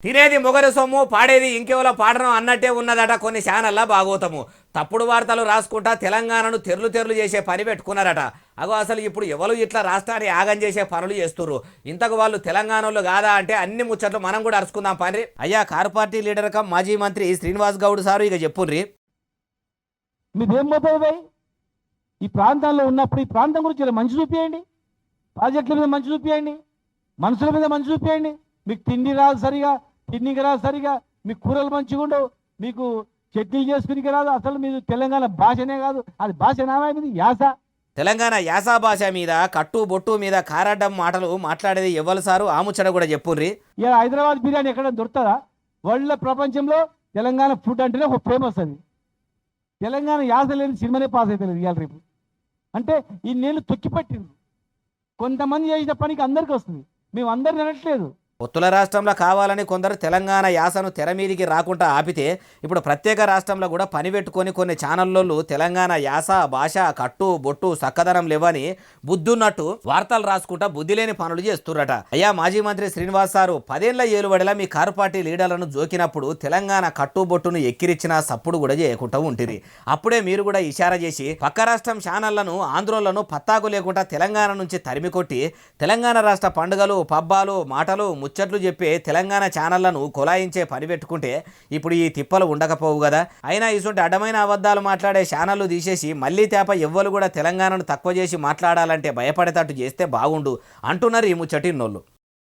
తినేది మొగరు సొమ్ము పాడేది ఇంకెవలో పాడడం అన్నట్టే ఉన్నదట కొన్ని ఛానళ్ళ భాగవతము. తప్పుడు వార్తలు రాసుకుంటా తెలంగాణను తెర్లు తెర్లు చేసే పని పెట్టుకున్నారట. అగో అసలు ఇప్పుడు ఎవరు ఇట్లా రాష్ట్రాన్ని ఆగం చేసే పనులు చేస్తుర్రు. ఇంతకు వాళ్ళు తెలంగాణలో కాదా అంటే అన్ని ముచ్చట్లు మనం కూడా అరుచుకుందాం పని. అయ్యా కారు పార్టీ లీడర్ కమ్ మాజీ మంత్రి శ్రీనివాస్ గౌడ్ సారు ఇక చెప్పుర్రి. మీదేం పోతుంది? ఈ ప్రాంతాల్లో ఉన్నప్పుడు ఈ ప్రాంతం గురించి మంచి చూపించండి, ప్రాజెక్టుల మీద మంచి చూపించండి, మనుషుల మీద మంచి చూపించండి. మీకు తిండి రాదు సరిగా, తిండికి రాదు సరిగా, మీకు కూరలు మంచిగా ఉండవు, మీకు చట్నీలు చేసుకునికి రాదు. అసలు మీరు తెలంగాణ భాషనే కాదు, అది భాష నామైంది యాస. తెలంగాణ యాస భాష మీద కట్టు బొట్టు మీద కారడ్డం మాటలు మాట్లాడేది ఎవ్వరు సారు ఆ ముచ్చట కూడా చెప్పుర్రి. ఇలా హైదరాబాద్ బిర్యానీ ఎక్కడ దొరుకుతుందా? వరల్డ్ ప్రపంచంలో తెలంగాణ ఫుడ్ అంటేనే ఒక ఫేమస్. అది తెలంగాణ యాస లేని సినిమానే పాస్ అవుతలేదు ఇవాళ రేపు. అంటే ఈ నీళ్ళు తొక్కిపట్టింది. కొంతమంది చేసిన పనికి అందరికీ వస్తుంది, మేము అందరిని అనట్లేదు. పొత్తుల రాష్ట్రంలో కావాలని కొందరు తెలంగాణ యాసను తెర మీదికి రాకుండా ఆపితే ఇప్పుడు ప్రత్యేక రాష్ట్రంలో కూడా పని పెట్టుకొని కొన్ని ఛానళ్ళోళ్ళు తెలంగాణ యాస భాష కట్టు బొట్టు సక్కదనం లేవని బుద్ధున్నట్టు వార్తలు రాసుకుంటా బుద్ధి లేని పనులు చేస్తుర్రట. అయ్యా మాజీ మంత్రి శ్రీనివాస్ సారు 10 ఏళ్ల ఏలుబడిలా మీ కారు పార్టీ లీడర్లను జోకినప్పుడు తెలంగాణ కట్టు బొట్టును ఎక్కిరిచ్చిన సప్పుడు కూడా చేయకుండా ఉంటుంది. అప్పుడే మీరు కూడా ఇషారా చేసి పక్క రాష్ట్రం ఛానళ్లను ఆంధ్రోళ్లను పత్తాకు లేకుండా తెలంగాణ నుంచి తరిమి కొట్టి తెలంగాణ రాష్ట్ర పండుగలు పబ్బాలు మాటలు ముచ్చట్లు చెప్పే తెలంగాణ ఛానళ్లను కొలాయించే పని పెట్టుకుంటే ఇప్పుడు ఈ తిప్పలు ఉండకపోవు కదా. అయినా ఇటువంటి అడ్డమైన అబద్ధాలు మాట్లాడే ఛానళ్లు తీసేసి మళ్ళీ తేప ఎవ్వరు కూడా తెలంగాణను తక్కువ చేసి మాట్లాడాలంటే భయపడేటట్టు చేస్తే బాగుండు అంటున్నారు ఈ ముచ్చటిన్నోళ్ళు.